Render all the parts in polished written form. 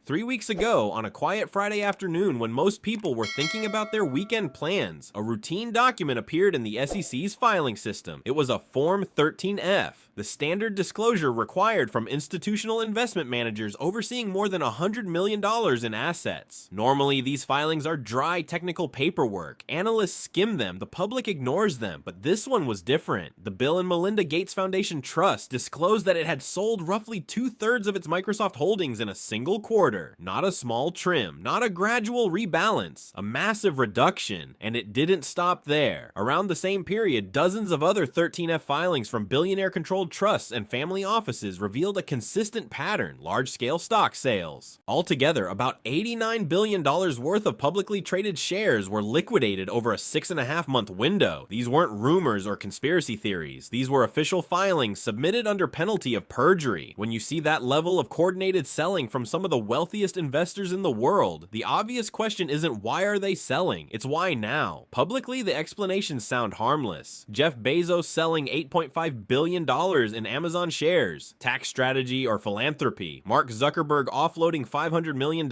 3 weeks ago, on a quiet Friday afternoon when most people were thinking about their weekend plans, a routine document appeared in the SEC's filing system. It was a Form 13F, the standard disclosure required from institutional investment managers overseeing more than $100 million in assets. Normally, these filings are dry technical paperwork. Analysts skim them, the public ignores them, but this one was different. The Bill and Melinda Gates Foundation Trust disclosed that it had sold roughly 2/3 of its Microsoft holdings in a single quarter. Not a small trim, not a gradual rebalance, a massive reduction, and it didn't stop there. Around the same period, dozens of other 13F filings from billionaire-controlled trusts and family offices revealed a consistent pattern: large-scale stock sales. Altogether, about $89 billion worth of publicly traded shares were liquidated over a 6.5-month window. These weren't rumors or conspiracy theories. These were official filings submitted under penalty of perjury. When you see that level of coordinated selling from some of the wealthiest investors in the world, the obvious question isn't why are they selling, it's why now. Publicly, the explanations sound harmless. Jeff Bezos selling $8.5 billion in Amazon shares, tax strategy or philanthropy. Mark Zuckerberg offloading $500 million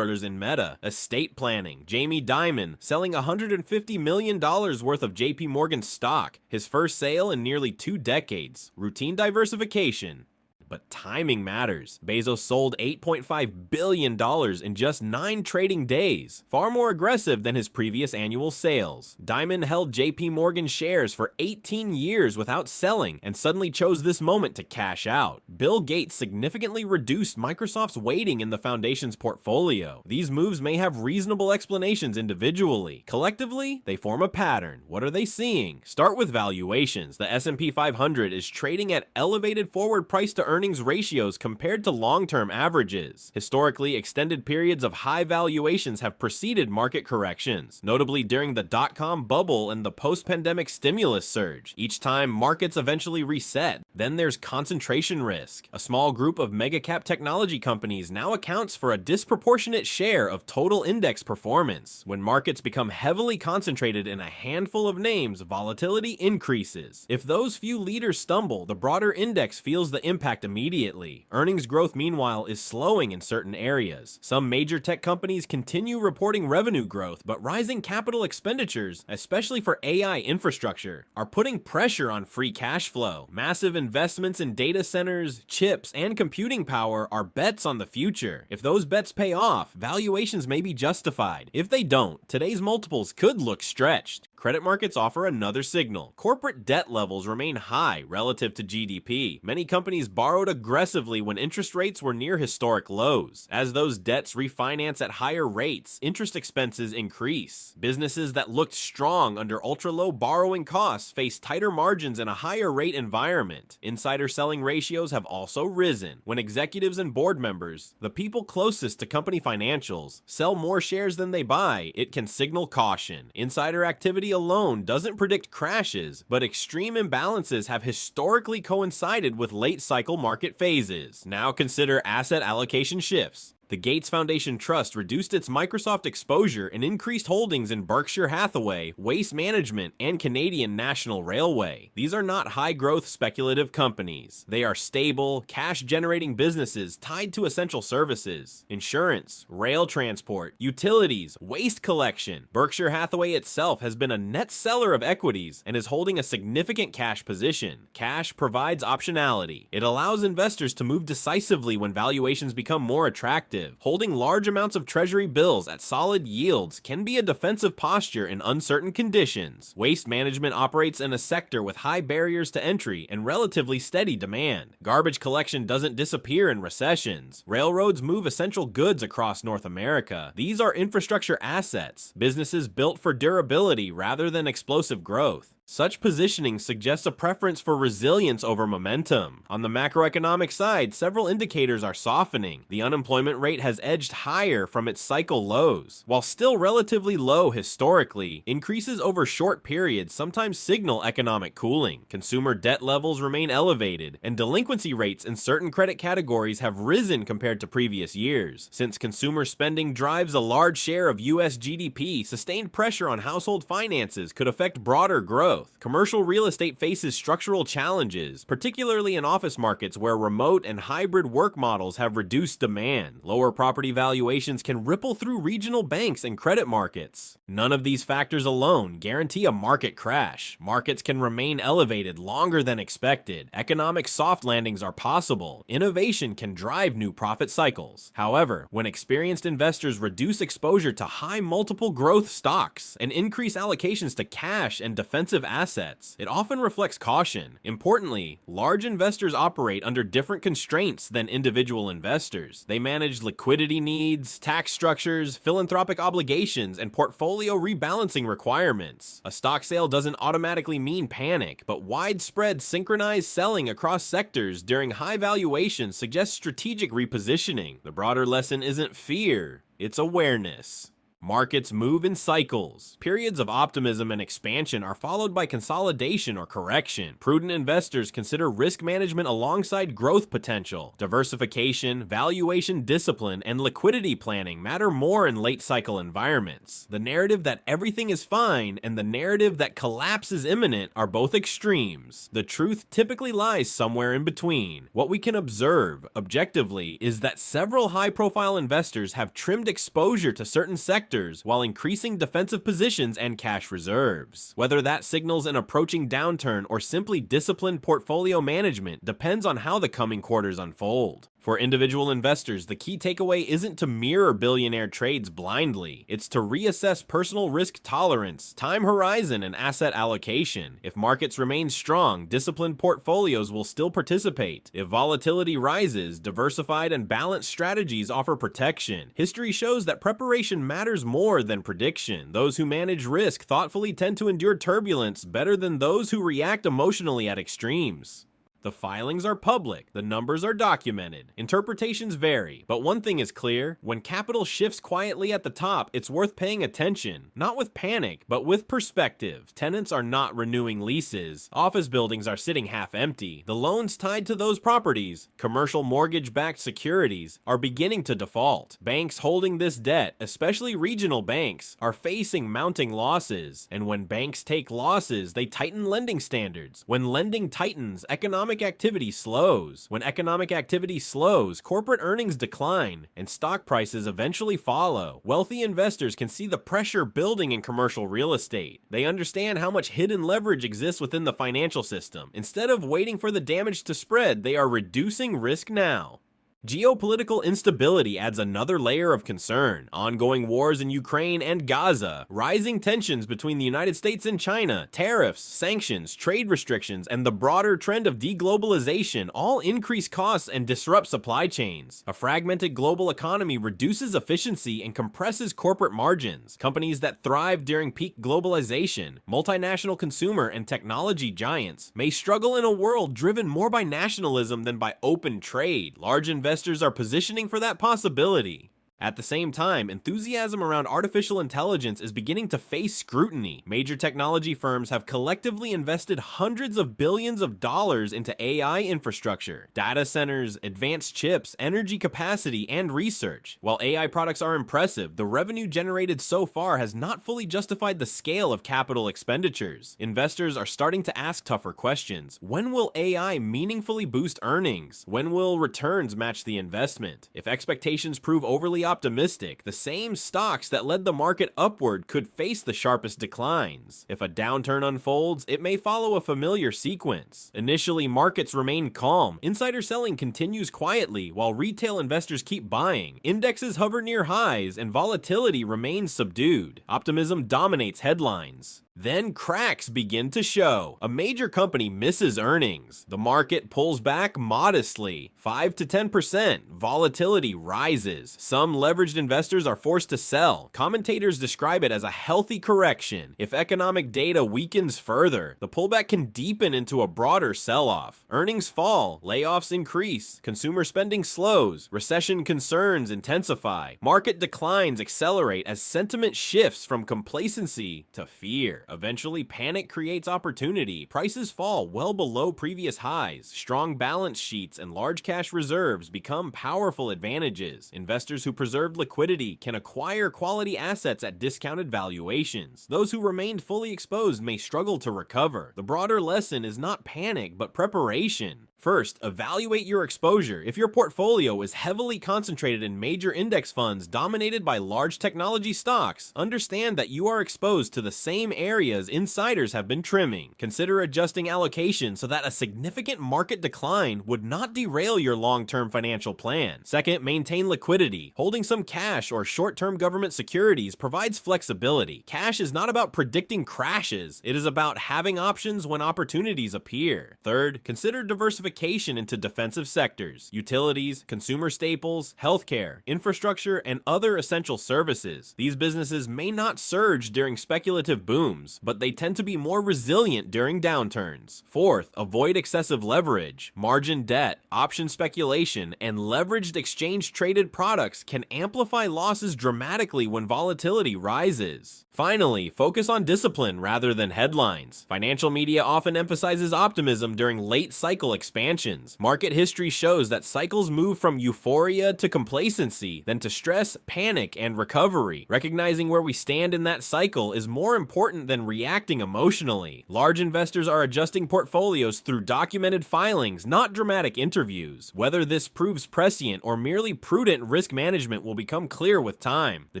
in Meta, estate planning. Jamie Dimon selling $150 million worth of JPMorgan stock, his first sale in nearly 2 decades. Routine diversification. But timing matters. Bezos sold $8.5 billion in just 9 trading days, far more aggressive than his previous annual sales. Dimon held JPMorgan shares for 18 years without selling and suddenly chose this moment to cash out. Bill Gates significantly reduced Microsoft's weighting in the foundation's portfolio. These moves may have reasonable explanations individually. Collectively, they form a pattern. What are they seeing? Start with valuations. The S&P 500 is trading at elevated forward price to earnings ratios compared to long-term averages. Historically, extended periods of high valuations have preceded market corrections, notably during the dot-com bubble and the post-pandemic stimulus surge. Each time, markets eventually reset. Then there's concentration risk. A small group of mega-cap technology companies now accounts for a disproportionate share of total index performance. When markets become heavily concentrated in a handful of names, volatility increases. If those few leaders stumble, the broader index feels the impact immediately. Earnings growth, meanwhile, is slowing in certain areas. Some major tech companies continue reporting revenue growth, but rising capital expenditures, especially for AI infrastructure, are putting pressure on free cash flow. Massive investments in data centers, chips, and computing power are bets on the future. If those bets pay off, valuations may be justified. If they don't, today's multiples could look stretched. Credit markets offer another signal. Corporate debt levels remain high relative to GDP. Many companies borrowed aggressively when interest rates were near historic lows. As those debts refinance at higher rates, interest expenses increase. Businesses that looked strong under ultra-low borrowing costs face tighter margins in a higher rate environment. Insider selling ratios have also risen. When executives and board members, the people closest to company financials, sell more shares than they buy, it can signal caution. Insider activity alone doesn't predict crashes, but extreme imbalances have historically coincided with late cycle market phases. Now consider asset allocation shifts. The Gates Foundation Trust reduced its Microsoft exposure and increased holdings in Berkshire Hathaway, Waste Management, and Canadian National Railway. These are not high-growth speculative companies. They are stable, cash-generating businesses tied to essential services: insurance, rail transport, utilities, waste collection. Berkshire Hathaway itself has been a net seller of equities and is holding a significant cash position. Cash provides optionality. It allows investors to move decisively when valuations become more attractive. Holding large amounts of treasury bills at solid yields can be a defensive posture in uncertain conditions. Waste Management operates in a sector with high barriers to entry and relatively steady demand. Garbage collection doesn't disappear in recessions. Railroads move essential goods across North America. These are infrastructure assets, businesses built for durability rather than explosive growth. Such positioning suggests a preference for resilience over momentum. On the macroeconomic side, several indicators are softening. The unemployment rate has edged higher from its cycle lows. While still relatively low historically, increases over short periods sometimes signal economic cooling. Consumer debt levels remain elevated, and delinquency rates in certain credit categories have risen compared to previous years. Since consumer spending drives a large share of US GDP, sustained pressure on household finances could affect broader growth. growth. Commercial real estate faces structural challenges, particularly in office markets where remote and hybrid work models have reduced demand. Lower property valuations can ripple through regional banks and credit markets. None of these factors alone guarantee a market crash. Markets can remain elevated longer than expected. Economic soft landings are possible. Innovation can drive new profit cycles. However, when experienced investors reduce exposure to high multiple growth stocks and increase allocations to cash and defensive assets, it often reflects caution. Importantly, large investors operate under different constraints than individual investors. They manage liquidity needs, tax structures, philanthropic obligations, and portfolio rebalancing requirements. A stock sale doesn't automatically mean panic, but widespread synchronized selling across sectors during high valuations suggests strategic repositioning. The broader lesson isn't fear, it's awareness. Markets move in cycles. Periods of optimism and expansion are followed by consolidation or correction. Prudent investors consider risk management alongside growth potential. Diversification, valuation discipline, and liquidity planning matter more in late cycle environments. The narrative that everything is fine and the narrative that collapse is imminent are both extremes. The truth typically lies somewhere in between. What we can observe, objectively, is that several high-profile investors have trimmed exposure to certain sectors while increasing defensive positions and cash reserves. Whether that signals an approaching downturn or simply disciplined portfolio management depends on how the coming quarters unfold. For individual investors, the key takeaway isn't to mirror billionaire trades blindly. It's to reassess personal risk tolerance, time horizon, and asset allocation. If markets remain strong, disciplined portfolios will still participate. If volatility rises, diversified and balanced strategies offer protection. History shows that preparation matters more than prediction. Those who manage risk thoughtfully tend to endure turbulence better than those who react emotionally at extremes. The filings are public, the numbers are documented, interpretations vary, but one thing is clear: when capital shifts quietly at the top, it's worth paying attention, not with panic, but with perspective. Tenants are not renewing leases, office buildings are sitting half empty, the loans tied to those properties, commercial mortgage-backed securities, are beginning to default. Banks holding this debt, especially regional banks, are facing mounting losses, and when banks take losses, they tighten lending standards. When lending tightens, economic activity slows. When economic activity slows, corporate earnings decline, and stock prices eventually follow. Wealthy investors can see the pressure building in commercial real estate. They understand how much hidden leverage exists within the financial system. Instead of waiting for the damage to spread, they are reducing risk now. Geopolitical instability adds another layer of concern. Ongoing wars in Ukraine and Gaza, rising tensions between the United States and China, tariffs, sanctions, trade restrictions, and the broader trend of deglobalization all increase costs and disrupt supply chains. A fragmented global economy reduces efficiency and compresses corporate margins. Companies that thrive during peak globalization, multinational consumer and technology giants, may struggle in a world driven more by nationalism than by open trade. Large investors are positioning for that possibility. At the same time, enthusiasm around artificial intelligence is beginning to face scrutiny. Major technology firms have collectively invested hundreds of billions of dollars into AI infrastructure, data centers, advanced chips, energy capacity, and research. While AI products are impressive, the revenue generated so far has not fully justified the scale of capital expenditures. Investors are starting to ask tougher questions. When will AI meaningfully boost earnings? When will returns match the investment? If expectations prove overly optimistic, the same stocks that led the market upward could face the sharpest declines. If a downturn unfolds, it may follow a familiar sequence. Initially, markets remain calm. Insider selling continues quietly while retail investors keep buying. Indexes hover near highs and volatility remains subdued. Optimism dominates headlines. Then cracks begin to show. A major company misses earnings. The market pulls back modestly, 5 to 10%. Volatility rises. Some leveraged investors are forced to sell. Commentators describe it as a healthy correction. If economic data weakens further, the pullback can deepen into a broader sell-off. Earnings fall, layoffs increase, consumer spending slows, recession concerns intensify, market declines accelerate as sentiment shifts from complacency to fear. Eventually, panic creates opportunity. Prices fall well below previous highs. Strong balance sheets and large cash reserves become powerful advantages. Investors who preserved liquidity can acquire quality assets at discounted valuations. Those who remained fully exposed may struggle to recover. The broader lesson is not panic, but preparation. First, evaluate your exposure. If your portfolio is heavily concentrated in major index funds dominated by large technology stocks, understand that you are exposed to the same areas insiders have been trimming. Consider adjusting allocation so that a significant market decline would not derail your long-term financial plan. Second, maintain liquidity. Holding some cash or short-term government securities provides flexibility. Cash is not about predicting crashes. It is about having options when opportunities appear. Third, consider diversification into defensive sectors, utilities, consumer staples, healthcare, infrastructure, and other essential services. These businesses may not surge during speculative booms, but they tend to be more resilient during downturns. Fourth, avoid excessive leverage. Margin debt, option speculation, and leveraged exchange-traded products can amplify losses dramatically when volatility rises. Finally, focus on discipline rather than headlines. Financial media often emphasizes optimism during late cycle expansions. Market history shows that cycles move from euphoria to complacency, then to stress, panic, and recovery. Recognizing where we stand in that cycle is more important than reacting emotionally. Large investors are adjusting portfolios through documented filings, not dramatic interviews. Whether this proves prescient or merely prudent risk management will become clear with time. The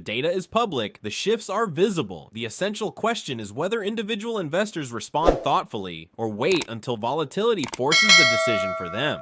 data is public, the shifts are visible. The essential question is whether individual investors respond thoughtfully or wait until volatility forces the decision for them.